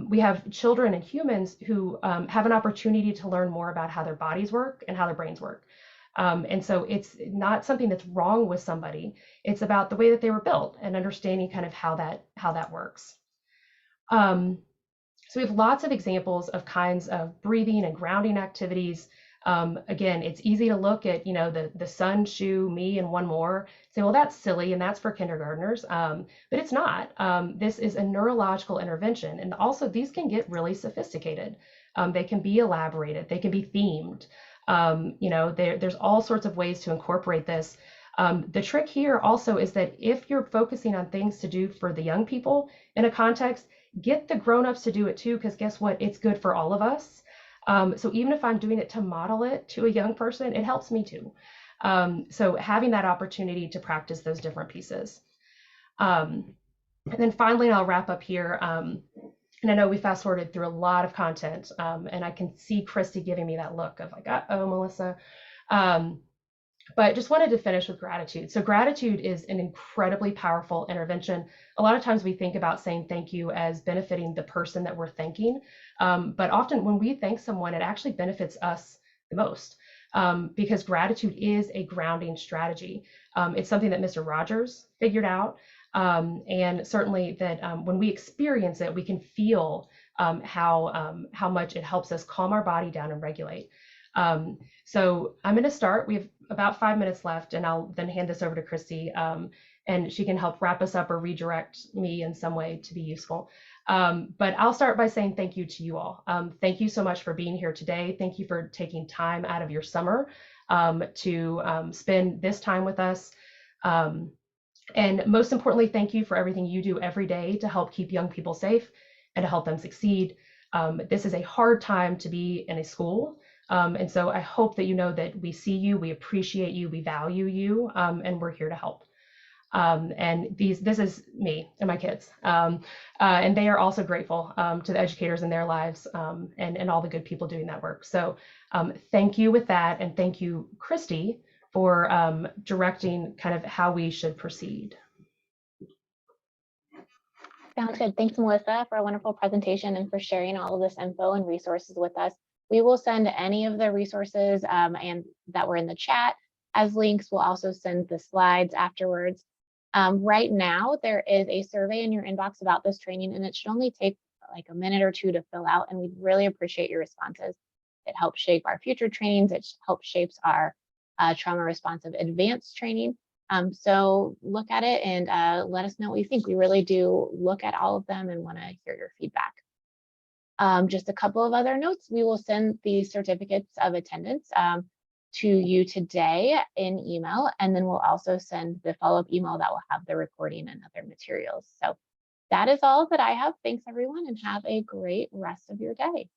[SPEAKER 3] We have children and humans who have an opportunity to learn more about how their bodies work and how their brains work. And so it's not something that's wrong with somebody. It's about the way that they were built and understanding kind of how that works. So we have lots of examples of kinds of breathing and grounding activities. Again, it's easy to look at, the sun, shoe, me, and one more, say, well, that's silly and that's for kindergartners, but it's not. This is a neurological intervention. And also these can get really sophisticated. They can be elaborated, they can be themed. There's all sorts of ways to incorporate this. The trick here also is that if you're focusing on things to do for the young people in a context, get the grown-ups to do it too, because guess what? It's good for all of us. So even if I'm doing it to model it to a young person, it helps me too. So having that opportunity to practice those different pieces. And then finally, I'll wrap up here. And I know we fast forwarded through a lot of content, and I can see Christy giving me that look of like, uh-oh, Melissa. But just wanted to finish with gratitude. So gratitude is an incredibly powerful intervention. A lot of times we think about saying thank you as benefiting the person that we're thanking. But often when we thank someone, it actually benefits us the most, because gratitude is a grounding strategy. It's something that Mr. Rogers figured out. And certainly that when we experience it, we can feel how much it helps us calm our body down and regulate. So I'm going to start. We have about 5 minutes left, and I'll then hand this over to Christy, and she can help wrap us up or redirect me in some way to be useful. But I'll start by saying thank you to you all. Thank you so much for being here today. Thank you for taking time out of your summer to spend this time with us. And most importantly, thank you for everything you do every day to help keep young people safe and to help them succeed. This is a hard time to be in a school. And so I hope that you know that we see you, we appreciate you, we value you, and we're here to help. And this is me and my kids. And they are also grateful to the educators in their lives, and all the good people doing that work. So thank you with that. And thank you, Christy, for directing kind of how we should proceed.
[SPEAKER 1] Sounds good. Thanks, Melissa, for a wonderful presentation and for sharing all of this info and resources with us. We will send any of the resources and that were in the chat as links. We'll also send the slides afterwards. Right now, there is a survey in your inbox about this training, and it should only take like a minute or two to fill out, and we'd really appreciate your responses. It helps shape our future trainings. It helps shapes our trauma responsive advanced training. So look at it and let us know what you think. We really do look at all of them and want to hear your feedback. Just a couple of other notes. We will send the certificates of attendance to you today in email, and then we'll also send the follow-up email that will have the recording and other materials. So that is all that I have. Thanks, everyone, and have a great rest of your day.